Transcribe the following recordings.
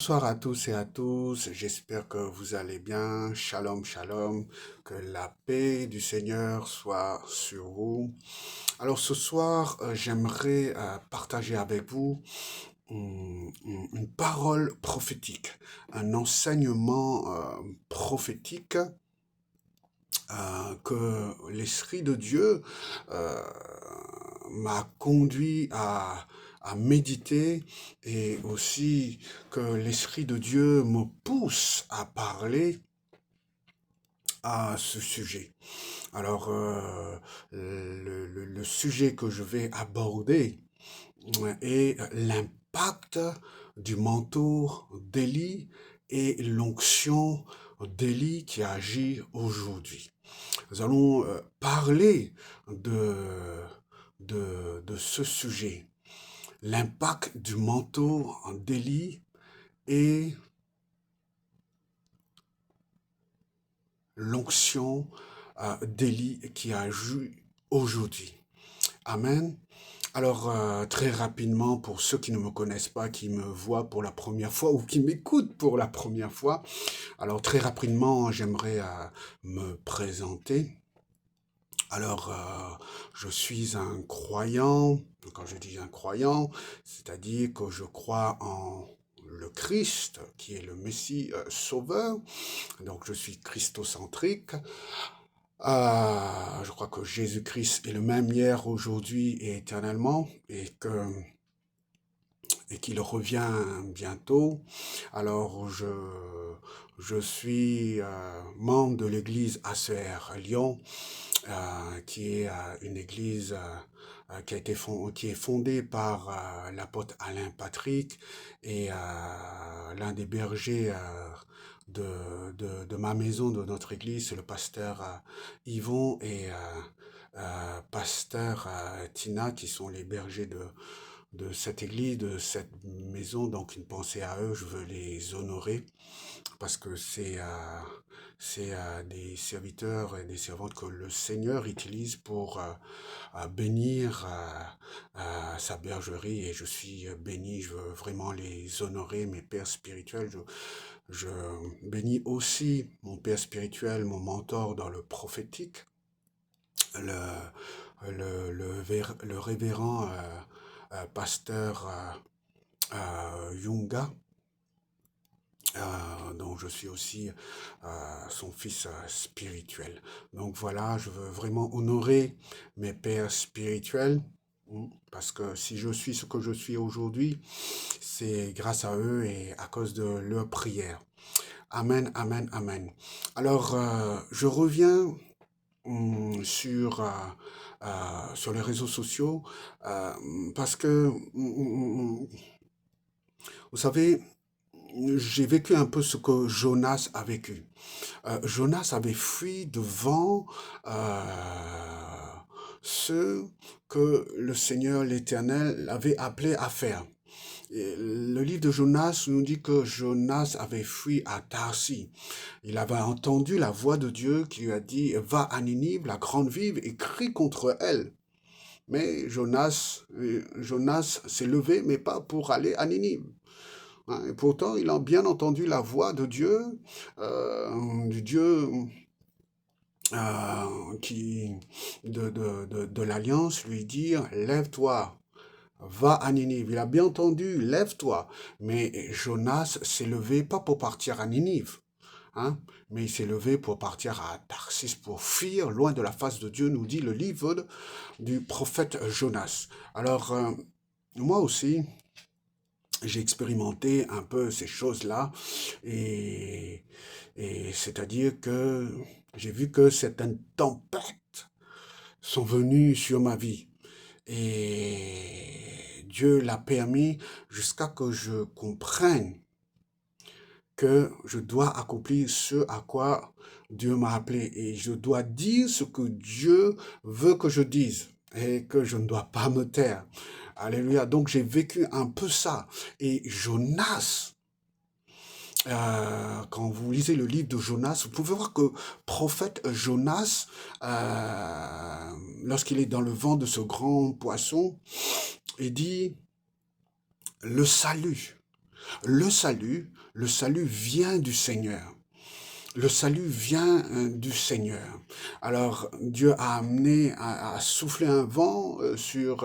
Bonsoir à tous et à tous, j'espère que vous allez bien. Shalom, shalom, que la paix du Seigneur soit sur vous. Alors ce soir, j'aimerais partager avec vous une parole prophétique, un enseignement prophétique que l'Esprit de Dieu euh, m'a conduit à méditer et aussi que l'Esprit de Dieu me pousse à parler à ce sujet. Alors, le sujet que je vais aborder est l'impact du manteau d'Élie et l'onction d'Élie qui agit aujourd'hui. Nous allons parler de, de ce sujet, l'impact du manteau d'Élie et l'onction d'Élie qui agit aujourd'hui. Amen. Alors, très rapidement, pour ceux qui ne me connaissent pas, qui me voient pour la première fois ou qui m'écoutent pour la première fois, alors très rapidement, j'aimerais me présenter. Alors, je suis un croyant. Quand je dis un croyant, c'est-à-dire que je crois en le Christ, qui est le Messie sauveur. Donc, je suis christocentrique. Je crois que Jésus-Christ est le même hier, aujourd'hui et éternellement, et qu'il revient bientôt. Alors, je suis membre de l'église ACR Lyon, qui est une église qui est fondée par l'apôtre Alain Patrick et l'un des bergers de ma maison, de notre église, c'est le pasteur Yvon et pasteur Tina, qui sont les bergers de cette église, de cette maison. Donc une pensée à eux, je veux les honorer parce que c'est des serviteurs et des servantes que le Seigneur utilise pour bénir sa bergerie, et je suis béni, je veux vraiment les honorer, mes pères spirituels. Je bénis aussi mon père spirituel, mon mentor dans le prophétique, le, le révérend pasteur Yunga, dont je suis aussi son fils spirituel. Donc voilà, je veux vraiment honorer mes pères spirituels, parce que si je suis ce que je suis aujourd'hui, c'est grâce à eux et à cause de leurs prières. Amen, amen, amen. Alors, je reviens sur les réseaux sociaux, parce que, vous savez, j'ai vécu un peu ce que Jonas a vécu. Jonas avait fui devant ce que le Seigneur l'Éternel avait appelé à faire. Et le livre de Jonas nous dit que Jonas avait fui à Tarsis. Il avait entendu la voix de Dieu qui lui a dit, va à Ninive, la grande ville, et crie contre elle. Mais Jonas s'est levé, mais pas pour aller à Ninive. Hein. Et pourtant, il a bien entendu la voix de Dieu, du Dieu qui, de l'Alliance, lui dire, lève-toi, va à Ninive. Il a bien entendu, lève-toi. Mais Jonas s'est levé pas pour partir à Ninive, hein, mais il s'est levé pour partir à Tarsis, pour fuir loin de la face de Dieu, nous dit le livre du prophète Jonas. Alors, moi aussi, j'ai expérimenté un peu ces choses-là, et, et c'est-à-dire que j'ai vu que certaines tempêtes sont venues sur ma vie. Et Dieu l'a permis jusqu'à que je comprenne que je dois accomplir ce à quoi Dieu m'a appelé. Et je dois dire ce que Dieu veut que je dise. Et que je ne dois pas me taire. Alléluia. Donc j'ai vécu un peu ça. Et Jonas, quand vous lisez le livre de Jonas, vous pouvez voir que prophète Jonas, lorsqu'il est dans le vent de ce grand poisson, il dit le salut. Le salut vient du Seigneur. Le salut vient du Seigneur. Alors, Dieu a amené, a soufflé un vent sur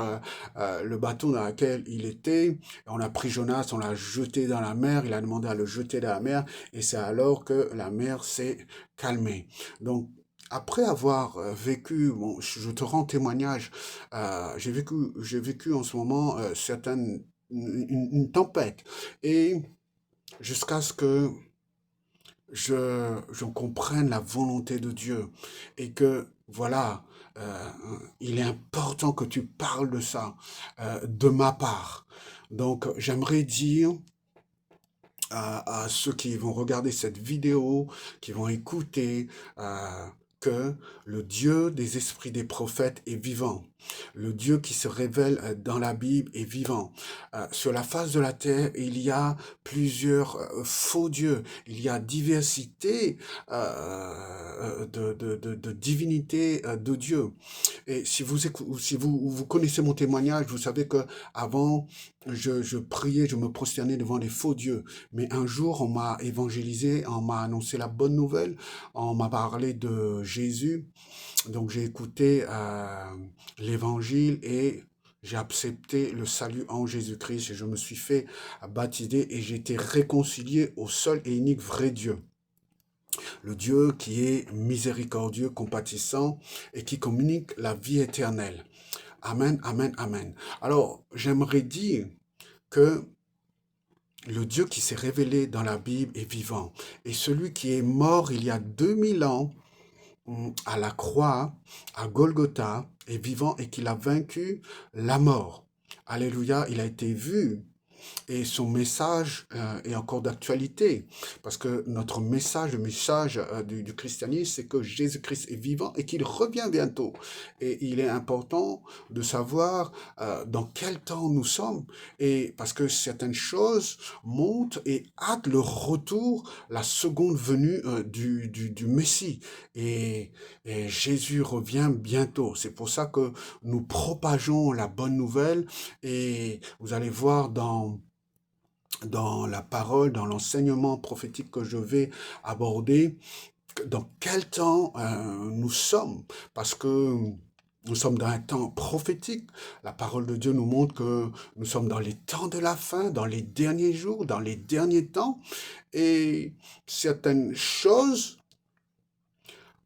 le bateau dans lequel il était. On a pris Jonas, on l'a jeté dans la mer. Il a demandé à le jeter dans la mer. Et c'est alors que la mer s'est calmée. Donc, après avoir vécu, bon, je te rends témoignage, j'ai vécu en ce moment une tempête. Et jusqu'à ce que je comprenne la volonté de Dieu et que, voilà, euh, il est important que tu parles de ça de ma part. Donc, j'aimerais dire à ceux qui vont regarder cette vidéo, qui vont écouter, que le Dieu des esprits des prophètes est vivant. Le Dieu qui se révèle dans la Bible est vivant. Sur la face de la terre, il y a plusieurs faux dieux. Il y a diversité de divinités de Dieu. Et si vous connaissez mon témoignage, vous savez que avant je priais, je me prosternais devant des faux dieux. Mais un jour, on m'a évangélisé, on m'a annoncé la bonne nouvelle, on m'a parlé de Jésus. Donc j'ai écouté l'évangile et j'ai accepté le salut en Jésus-Christ et je me suis fait baptiser et j'ai été réconcilié au seul et unique vrai Dieu. Le Dieu qui est miséricordieux, compatissant et qui communique la vie éternelle. Amen, amen, amen. Alors, j'aimerais dire que le Dieu qui s'est révélé dans la Bible est vivant. Et celui qui est mort il y a 2000 ans à la croix, à Golgotha, est vivant et qu'il a vaincu la mort. Alléluia, il a été vu. Et son message est encore d'actualité, parce que notre message, le message du christianisme, c'est que Jésus-Christ est vivant et qu'il revient bientôt. Et il est important de savoir dans quel temps nous sommes, et parce que certaines choses montent et hâtent le retour, la seconde venue du Messie. Et Jésus revient bientôt. C'est pour ça que nous propageons la bonne nouvelle, et vous allez voir dans la parole, dans l'enseignement prophétique que je vais aborder, dans quel temps nous sommes, parce que nous sommes dans un temps prophétique. La parole de Dieu nous montre que nous sommes dans les temps de la fin, dans les derniers jours, dans les derniers temps, et certaines choses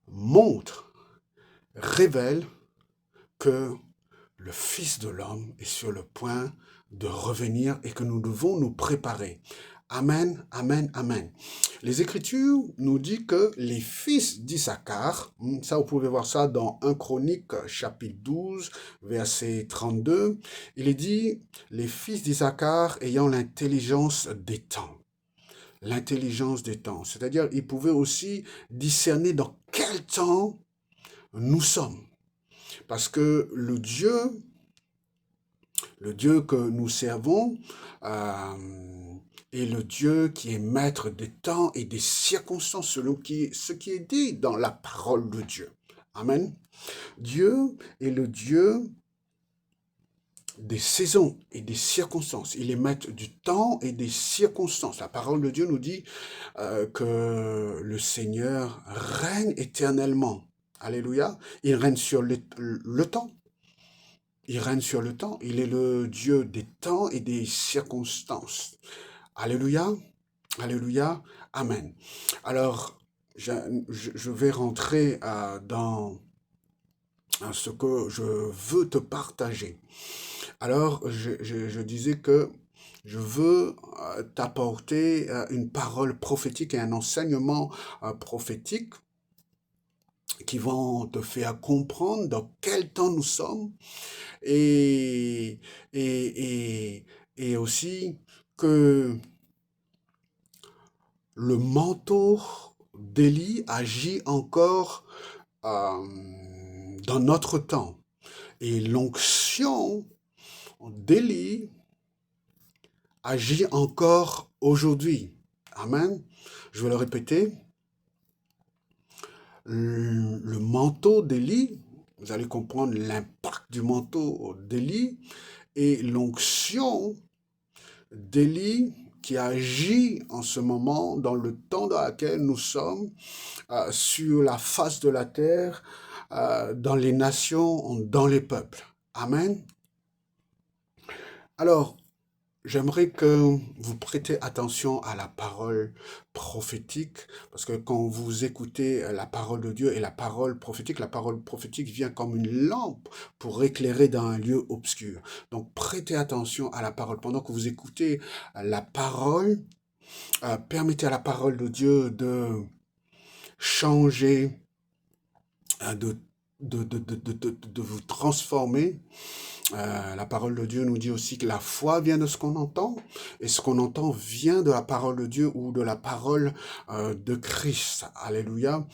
montrent, révèlent que le Fils de l'homme est sur le point de revenir et que nous devons nous préparer. Amen, amen, amen. Les Écritures nous disent que les fils d'Issachar, ça vous pouvez voir ça dans 1 Chronique chapitre 12, verset 32, il est dit, les fils d'Issachar ayant l'intelligence des temps. L'intelligence des temps, c'est-à-dire ils pouvaient aussi discerner dans quel temps nous sommes. Parce que le Dieu que nous servons est le Dieu qui est maître des temps et des circonstances selon ce qui est dit dans la parole de Dieu. Amen. Dieu est le Dieu des saisons et des circonstances. Il est maître du temps et des circonstances. La parole de Dieu nous dit que le Seigneur règne éternellement. Alléluia. Il règne sur le temps. Il règne sur le temps. Il est le Dieu des temps et des circonstances. Alléluia. Alléluia. Amen. Alors, je vais rentrer dans ce que je veux te partager. Alors, je disais que je veux t'apporter une parole prophétique et un enseignement prophétique qui vont te faire comprendre dans quel temps nous sommes et, et aussi que le manteau d'Élie agit encore dans notre temps. Et l'onction d'Élie agit encore aujourd'hui. Amen. Je vais le répéter. Le manteau d'Élie, vous allez comprendre l'impact du manteau d'Élie et l'onction d'Élie qui agit en ce moment, dans le temps dans lequel nous sommes, sur la face de la terre, dans les nations, dans les peuples. Amen. Alors, j'aimerais que vous prêtez attention à la parole prophétique, parce que quand vous écoutez la parole de Dieu et la parole prophétique vient comme une lampe pour éclairer dans un lieu obscur. Donc, prêtez attention à la parole. Pendant que vous écoutez la parole, permettez à la parole de Dieu de changer, de vous transformer. La parole de Dieu nous dit aussi que la foi vient de ce qu'on entend, et ce qu'on entend vient de la parole de Dieu ou de la parole de Christ. Alléluia.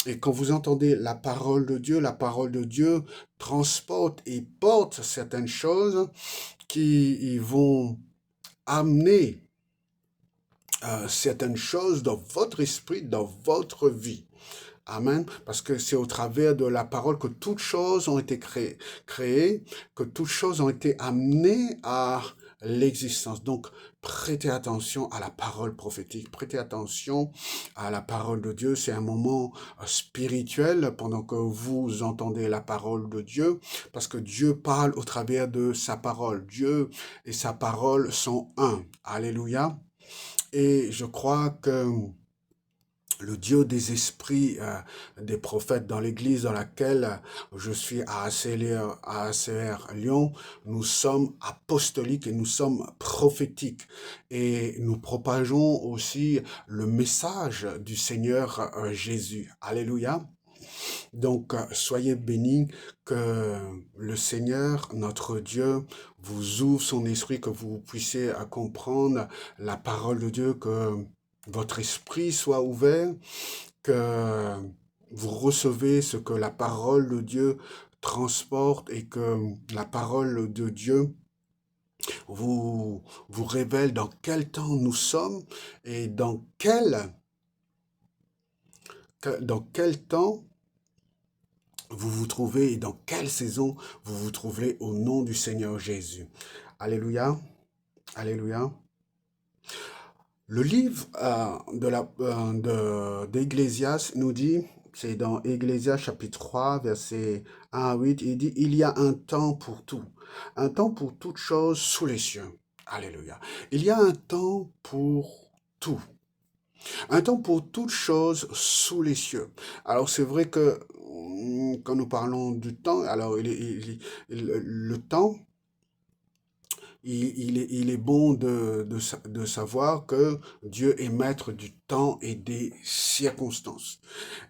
Et quand vous entendez la parole de Dieu transporte et porte certaines choses qui vont amener certaines choses dans votre esprit, dans votre vie. Amen. Parce que c'est au travers de la parole que toutes choses ont été créées, que toutes choses ont été amenées à l'existence. Donc, prêtez attention à la parole prophétique, prêtez attention à la parole de Dieu. C'est un moment spirituel pendant que vous entendez la parole de Dieu, parce que Dieu parle au travers de sa parole. Dieu et sa parole sont un. Alléluia. Et je crois que le Dieu des esprits des prophètes dans l'église dans laquelle je suis à ACR Lyon, nous sommes apostoliques et nous sommes prophétiques. Et nous propageons aussi le message du Seigneur Jésus. Alléluia. Donc, soyez bénis, que le Seigneur, notre Dieu, vous ouvre son esprit, que vous puissiez comprendre la parole de Dieu, que votre esprit soit ouvert, que vous recevez ce que la parole de Dieu transporte et que la parole de Dieu vous révèle dans quel temps nous sommes et dans quel temps vous vous trouvez et dans quelle saison vous vous trouvez au nom du Seigneur Jésus. Alléluia. Alléluia. Le livre d'Ecclésias nous dit, c'est dans Ecclésias chapitre 3, verset 1 à 8, il dit, il y a un temps pour tout, un temps pour toute chose sous les cieux. Alléluia. Il y a un temps pour tout. Un temps pour toute chose sous les cieux. Alors c'est vrai que quand nous parlons du temps, alors le temps, il est bon de savoir que Dieu est maître du temps et des circonstances.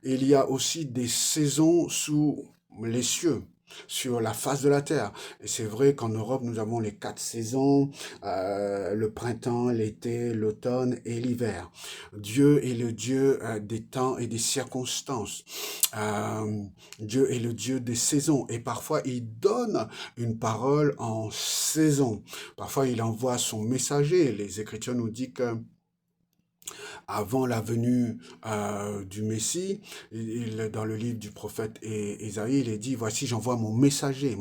Il y a aussi des saisons sous les cieux, sur la face de la terre. Et c'est vrai qu'en Europe, nous avons les 4 saisons, le printemps, l'été, l'automne et l'hiver. Dieu est le Dieu des temps et des circonstances. Dieu est le Dieu des saisons. Et parfois, il donne une parole en saison. Parfois, il envoie son messager. Les Écritures nous disent que avant la venue du Messie, dans le livre du prophète Ésaïe, il est dit, voici j'envoie mon messager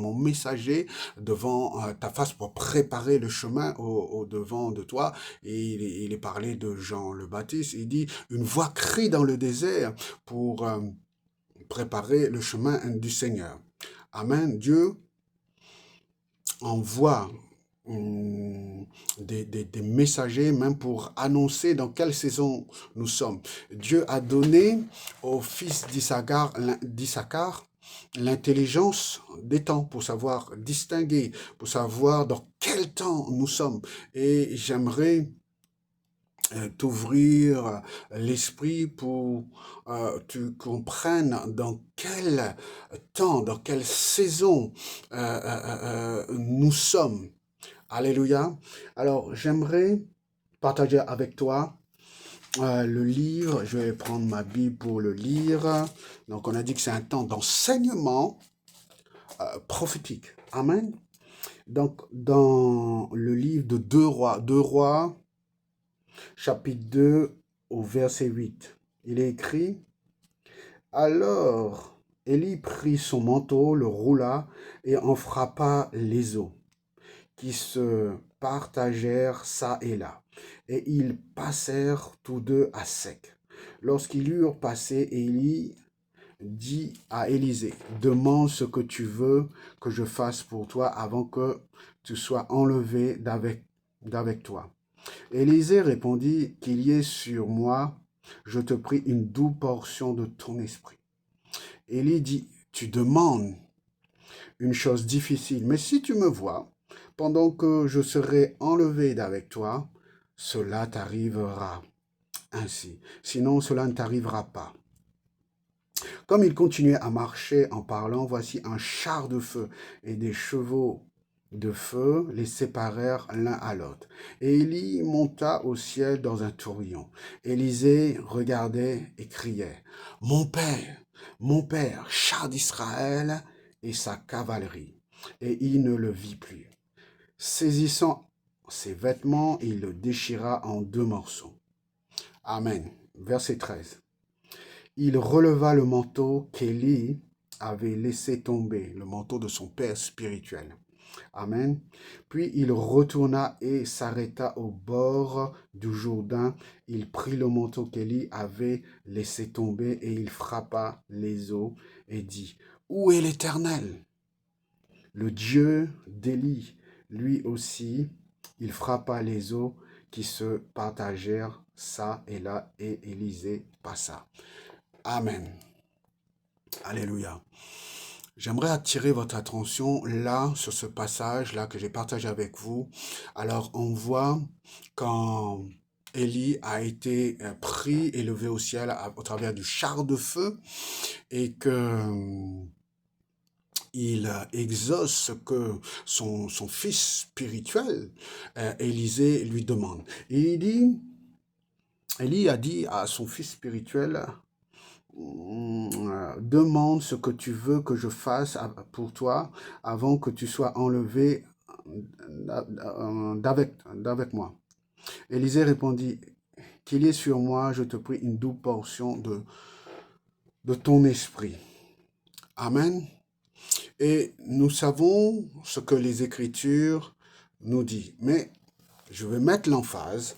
devant ta face pour préparer le chemin au devant de toi. Et il est parlé de Jean le Baptiste, il dit, une voix crie dans le désert pour préparer le chemin du Seigneur. Amen. Dieu envoie des messagers, même pour annoncer dans quelle saison nous sommes. Dieu a donné au fils d'Issachar l'intelligence des temps pour savoir distinguer, pour savoir dans quel temps nous sommes. Et j'aimerais t'ouvrir l'esprit pour tu comprennes dans quel temps, dans quelle saison nous sommes. Alléluia. Alors, j'aimerais partager avec toi le livre. Je vais prendre ma Bible pour le lire. Donc, on a dit que c'est un temps d'enseignement prophétique. Amen. Donc, dans le livre de 2 Rois, chapitre 2, au verset 8, il est écrit, « Alors, Élie prit son manteau, le roula et en frappa les eaux, qui se partagèrent çà et là. Et ils passèrent tous deux à sec. Lorsqu'ils eurent passé, Élie dit à Élisée, demande ce que tu veux que je fasse pour toi avant que tu sois enlevé d'avec toi. Élisée répondit, qu'il y ait sur moi, je te prie, une double portion de ton esprit. Élie dit, tu demandes une chose difficile, mais si tu me vois, pendant que je serai enlevé d'avec toi, cela t'arrivera ainsi. Sinon, cela ne t'arrivera pas. Comme il continuait à marcher en parlant, voici un char de feu et des chevaux de feu les séparèrent l'un à l'autre. Et Élie monta au ciel dans un tourbillon. Élisée regardait et criait, mon père, char d'Israël et sa cavalerie. Et il ne le vit plus. Saisissant ses vêtements, il le déchira en deux morceaux. Amen. Verset 13. Il releva le manteau qu'Élie avait laissé tomber, le manteau de son père spirituel. Amen. Puis il retourna et s'arrêta au bord du Jourdain. Il prit le manteau qu'Élie avait laissé tomber et il frappa les eaux et dit, où est l'Éternel? Le Dieu d'Élie, lui aussi, il frappa les eaux qui se partagèrent ça et là et Élisée passa. Amen. Alléluia. J'aimerais attirer votre attention là, sur ce passage-là que j'ai partagé avec vous. Alors, on voit quand Élie a été pris, élevé au ciel au travers du char de feu et que il exauce ce que son fils spirituel, Élisée, lui demande. Et Élie a dit à son fils spirituel, demande ce que tu veux que je fasse pour toi avant que tu sois enlevé d'avec moi. Élisée répondit, qu'il y ait sur moi, je te prie, une double portion de ton esprit. Amen. Et nous savons ce que les Écritures nous disent. Mais je vais mettre l'emphase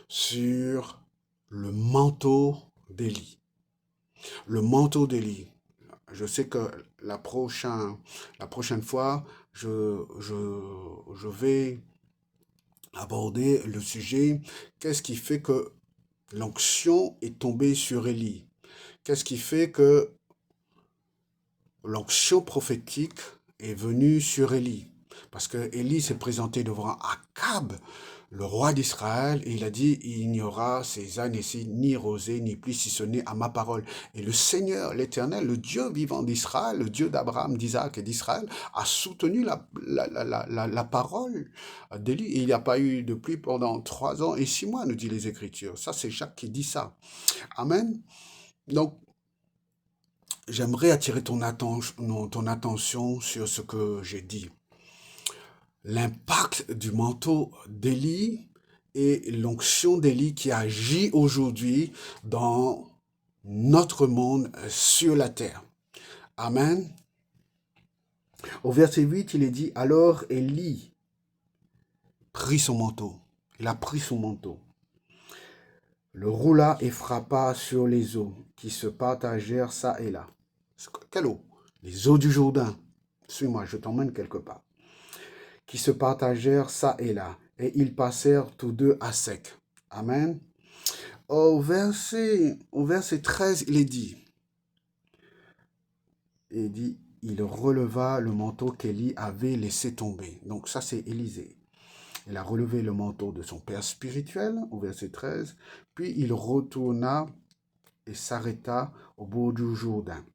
sur le manteau d'Élie. Le manteau d'Élie. Je sais que la prochaine fois, je vais aborder le sujet. Qu'est-ce qui fait que l'onction est tombée sur Élie? Qu'est-ce qui fait que l'onction prophétique est venue sur Élie? Parce que Élie s'est présenté devant Akab, le roi d'Israël, et il a dit, il n'y aura ces ânes ici, ni rosée, ni pluie, si ce n'est à ma parole. Et le Seigneur, l'Éternel, le Dieu vivant d'Israël, le Dieu d'Abraham, d'Isaac et d'Israël, a soutenu la parole d'Élie. Et il n'y a pas eu de pluie pendant 3 ans et 6 mois, nous dit les Écritures. Ça, c'est Jacques qui dit ça. Amen. Donc, j'aimerais attirer ton attention sur ce que j'ai dit. L'impact du manteau d'Élie et l'onction d'Élie qui agit aujourd'hui dans notre monde sur la terre. Amen. Au verset 8, il est dit, alors Élie prit son manteau. Il a pris son manteau, le roula et frappa sur les eaux qui se partagèrent ça et là. Quelle eau? Les eaux du Jourdain. Suis-moi, je t'emmène quelque part. Qui se partagèrent ça et là, et ils passèrent tous deux à sec. Amen. Au verset 13, il est dit, il releva le manteau qu'Élie avait laissé tomber. Donc ça, c'est Élisée. Il a relevé le manteau de son père spirituel, au verset 13, puis il retourna et s'arrêta au bord du Jourdain.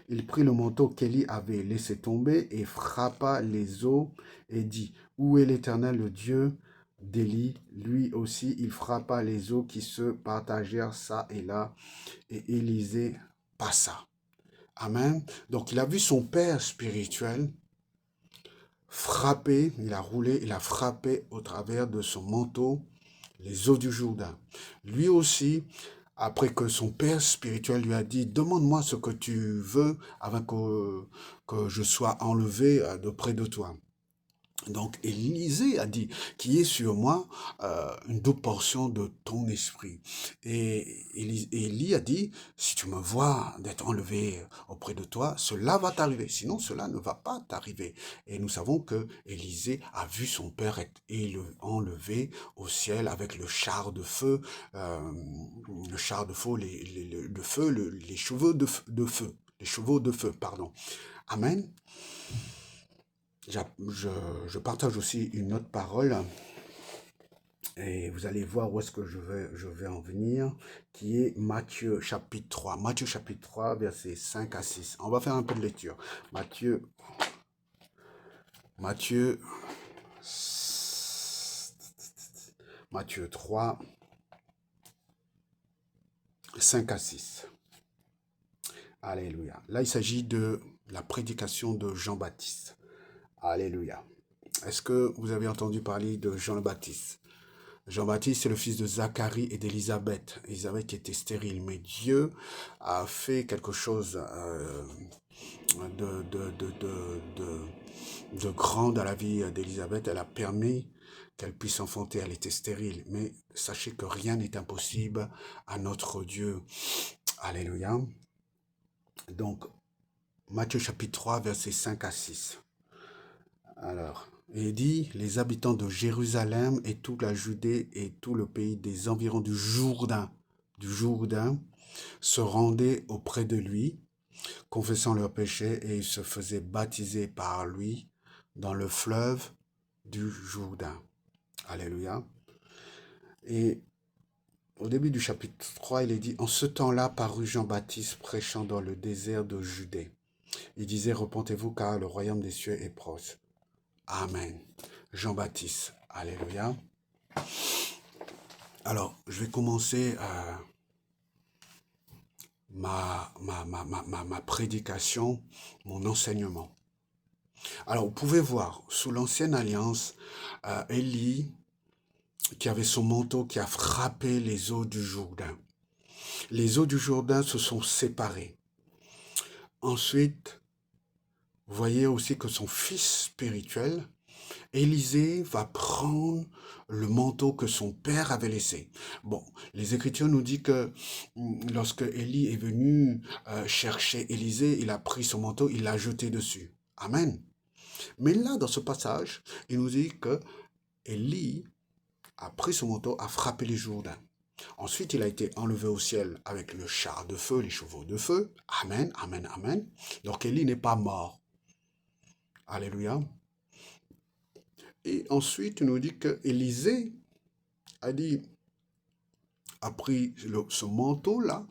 Il prit le manteau qu'Élie avait laissé tomber et frappa les eaux et dit, où est l'Éternel, le Dieu d'Élie? Lui aussi, il frappa les eaux qui se partagèrent ça et là, et Élisée passa. Amen. Donc, il a vu son père spirituel frapper, il a roulé, il a frappé au travers de son manteau les eaux du Jourdain. Lui aussi, après que son père spirituel lui a dit, demande-moi ce que tu veux avant que je sois enlevé de près de toi. Donc Élisée a dit, qui est sur moi une double portion de ton esprit. Et Élie a dit, si tu me vois d'être enlevé auprès de toi, cela va t'arriver. Sinon, cela ne va pas t'arriver. Et nous savons que Élisée a vu son père être enlevé au ciel avec le char de feu, les chevaux de feu, les chevaux de feu, pardon. Amen. Je partage aussi une autre parole et vous allez voir où est-ce que je vais en venir, qui est Matthieu chapitre 3. Matthieu chapitre 3, versets 5 à 6. On va faire un peu de lecture. Matthieu 3, 5 à 6. Alléluia. Là, il s'agit de la prédication de Jean-Baptiste. Alléluia. Est-ce que vous avez entendu parler de Jean-Baptiste? Jean-Baptiste, c'est le fils de Zacharie et d'Élisabeth. Élisabeth qui était stérile, mais Dieu a fait quelque chose de grand dans la vie d'Élisabeth. Elle a permis qu'elle puisse enfanter. Elle était stérile, mais sachez que rien n'est impossible à notre Dieu. Alléluia. Donc, Matthieu chapitre 3, versets 5 à 6. Alors, il dit, les habitants de Jérusalem et toute la Judée et tout le pays des environs du Jourdain, se rendaient auprès de lui, confessant leurs péchés, et ils se faisaient baptiser par lui dans le fleuve du Jourdain. Alléluia. Et au début du chapitre 3, il est dit, en ce temps-là parut Jean-Baptiste prêchant dans le désert de Judée. Il disait, repentez-vous car le royaume des cieux est proche. Amen. Jean-Baptiste. Alléluia. Alors, je vais commencer ma prédication, mon enseignement. Alors, vous pouvez voir, sous l'ancienne alliance, Élie, qui avait son manteau, qui a frappé les eaux du Jourdain. Les eaux du Jourdain se sont séparées. Ensuite, vous voyez aussi que son fils spirituel, Élisée, va prendre le manteau que son père avait laissé. Bon, les Écritures nous disent que lorsque Élie est venu chercher Élisée, il a pris son manteau, il l'a jeté dessus. Amen. Mais là, dans ce passage, il nous dit que Élie a pris son manteau, a frappé les Jourdains. Ensuite, il a été enlevé au ciel avec le char de feu, les chevaux de feu. Amen, amen, amen. Donc Élie n'est pas mort. Alléluia. Et ensuite, il nous dit que Élisée a pris ce manteau-là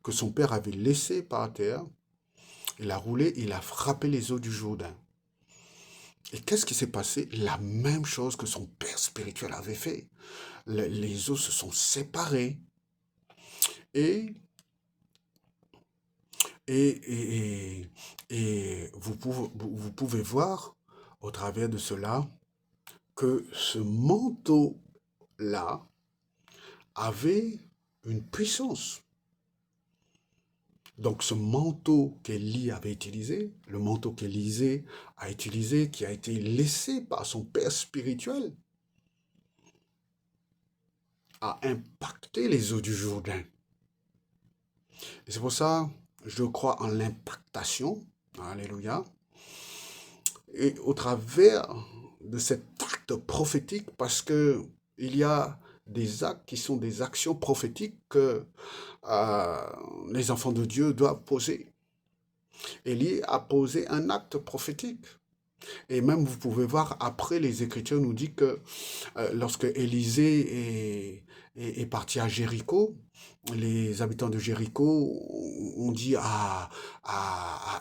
que son père avait laissé par terre. Il a roulé, il a frappé les eaux du Jourdain. Et qu'est-ce qui s'est passé? La même chose que son père spirituel avait fait. Les eaux se sont séparées. Et vous pouvez voir au travers de cela que ce manteau-là avait une puissance. Donc ce manteau qu'Élie avait utilisé, le manteau qu'Élisée a utilisé, qui a été laissé par son père spirituel, a impacté les eaux du Jourdain. Et c'est pour ça, je crois en l'impactation, alléluia, et au travers de cet acte prophétique, parce que il y a des actes qui sont des actions prophétiques que les enfants de Dieu doivent poser. Élie a posé un acte prophétique. Et même, vous pouvez voir, après, les Écritures nous disent que lorsque Élisée est parti à Jéricho, les habitants de Jéricho ont dit à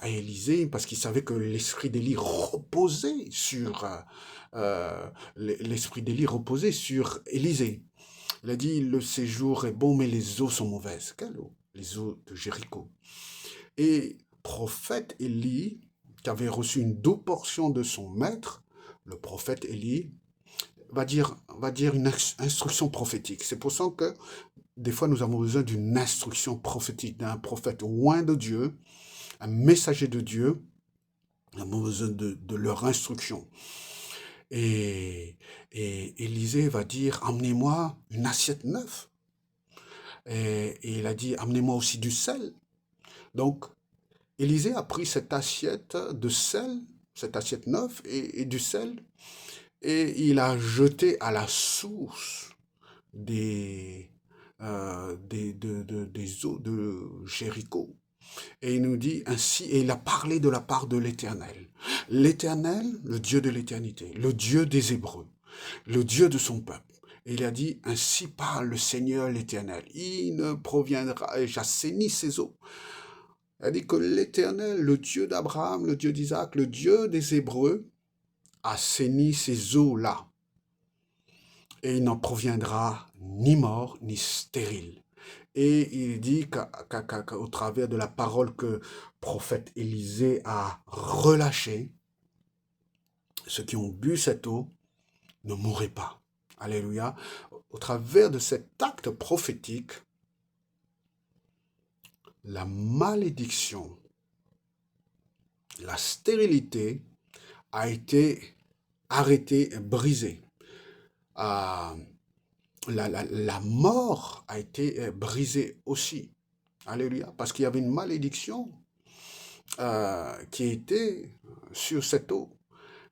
Élisée, parce qu'ils savaient que l'esprit d'Élie reposait sur Élisée. Il a dit, le séjour est bon, mais les eaux sont mauvaises. Quelle eau? Les eaux de Jéricho. Et prophète Élie, qui avait reçu une double portion de son maître, le prophète Élie, va dire une instruction prophétique. C'est pour ça que des fois nous avons besoin d'une instruction prophétique, d'un prophète loin de Dieu, un messager de Dieu. Nous avons besoin de leur instruction. Et, et Élisée va dire, emmenez-moi une assiette neuve. Et il a dit, amenez-moi aussi du sel. Donc, Élisée a pris cette assiette de sel, cette assiette neuve et du sel, et il a jeté à la source des eaux de Jéricho. Et il nous dit ainsi, et il a parlé de la part de l'Éternel. L'Éternel, le Dieu de l'éternité, le Dieu des Hébreux, le Dieu de son peuple. Et il a dit, ainsi parle le Seigneur l'Éternel. Il ne proviendra, et j'assainis ses eaux. Il a dit que l'Éternel, le Dieu d'Abraham, le Dieu d'Isaac, le Dieu des Hébreux, assainit ces eaux-là. Et il n'en proviendra ni mort, ni stérile. Et il dit qu'au travers de la parole que prophète Élisée a relâchée, ceux qui ont bu cette eau ne mourraient pas. Alléluia. Au travers de cet acte prophétique, la malédiction, la stérilité a été arrêtée, brisée. La mort a été brisée aussi. Alléluia. Parce qu'il y avait une malédiction qui était sur cette eau.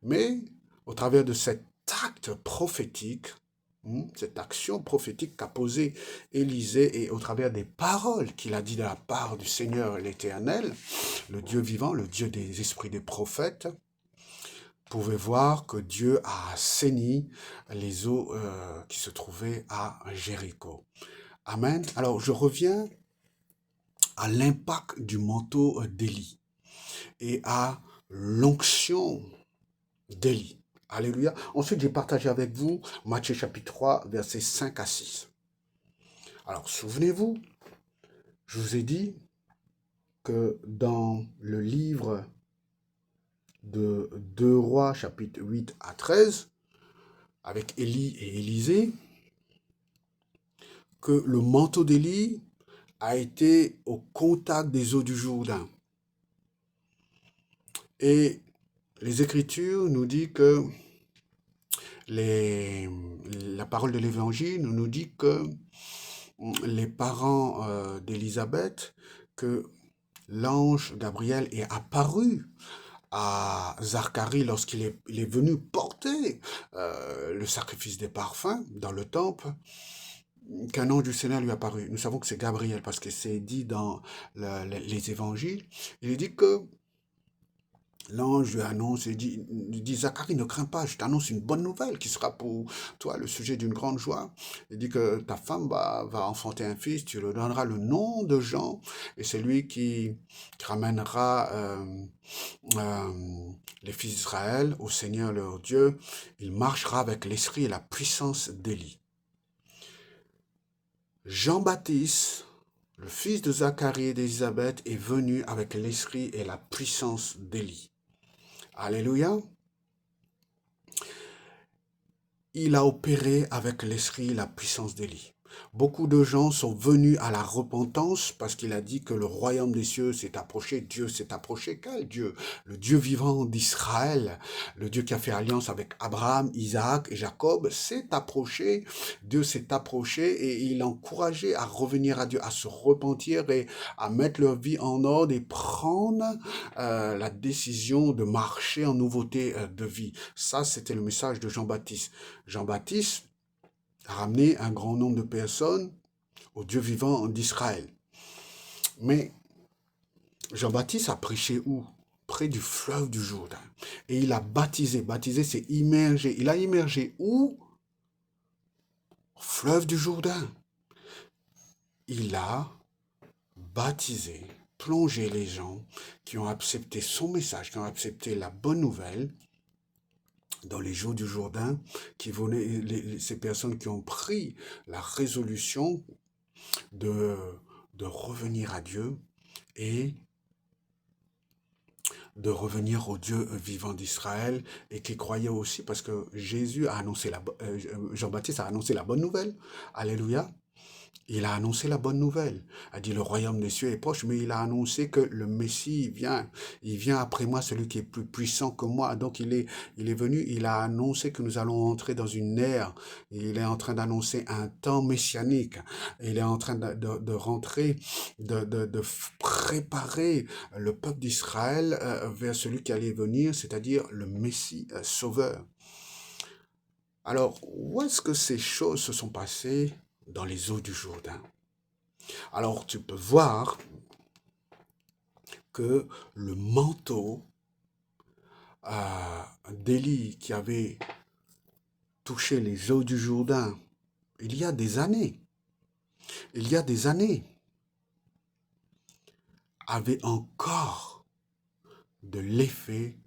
Mais au travers de cet acte prophétique, cette action prophétique qu'a posée Élisée et au travers des paroles qu'il a dit de la part du Seigneur l'Éternel, le Dieu vivant, le Dieu des esprits des prophètes, vous pouvez voir que Dieu a assaini les eaux qui se trouvaient à Jéricho. Amen. Alors je reviens à l'impact du manteau d'Élie et à l'onction d'Élie. Alléluia. Ensuite, j'ai partagé avec vous Matthieu chapitre 3, versets 5 à 6. Alors, souvenez-vous, je vous ai dit que dans le livre de 2 Rois, chapitre 8 à 13, avec Élie et Élisée, que le manteau d'Élie a été au contact des eaux du Jourdain. Et les Écritures nous disent que la parole de l'Évangile nous dit que les parents d'Élisabeth, que l'ange Gabriel est apparu à Zacharie lorsqu'il est venu porter le sacrifice des parfums dans le temple, qu'un ange du Seigneur lui est apparu. Nous savons que c'est Gabriel parce que c'est dit dans les évangiles. Il dit que l'ange lui annonce, il dit, Zacharie, ne crains pas, je t'annonce une bonne nouvelle qui sera pour toi le sujet d'une grande joie. Il dit que ta femme va enfanter un fils, tu lui donneras le nom de Jean, et c'est lui qui ramènera les fils d'Israël au Seigneur leur Dieu. Il marchera avec l'esprit et la puissance d'Élie. Jean-Baptiste, le fils de Zacharie et d'Élisabeth, est venu avec l'esprit et la puissance d'Élie. Alléluia. Il a opéré avec l'esprit et la puissance d'Élie. Beaucoup de gens sont venus à la repentance parce qu'il a dit que le royaume des cieux s'est approché. Dieu s'est approché. Quel Dieu? Le Dieu vivant d'Israël, le Dieu qui a fait alliance avec Abraham, Isaac et Jacob, s'est approché. Dieu s'est approché et il a encouragé à revenir à Dieu, à se repentir et à mettre leur vie en ordre et prendre la décision de marcher en nouveauté de vie. Ça, c'était le message de Jean-Baptiste. Jean-Baptiste a ramené un grand nombre de personnes au Dieu vivant d'Israël. Mais Jean-Baptiste a prêché où? Près du fleuve du Jourdain. Et il a baptisé. Baptisé, c'est immergé. Il a immergé où? Au fleuve du Jourdain. Il a baptisé, plongé les gens qui ont accepté son message, qui ont accepté la bonne nouvelle, dans les jours du Jourdain, qui venaient, ces personnes qui ont pris la résolution de revenir à Dieu et de revenir au Dieu vivant d'Israël et qui croyaient aussi parce que Jésus a annoncé Jean-Baptiste a annoncé la bonne nouvelle. Alléluia. Il a annoncé la bonne nouvelle. A dit le royaume des cieux est proche, mais il a annoncé que le Messie vient. Il vient après moi, celui qui est plus puissant que moi. Donc il est venu, il a annoncé que nous allons entrer dans une ère. Il est en train d'annoncer un temps messianique. Il est en train de rentrer, de préparer le peuple d'Israël vers celui qui allait venir, c'est-à-dire le Messie sauveur. Alors, où est-ce que ces choses se sont passées? Dans les eaux du Jourdain. Alors, tu peux voir que le manteau d'Élie qui avait touché les eaux du Jourdain il y a des années, avait encore de l'effet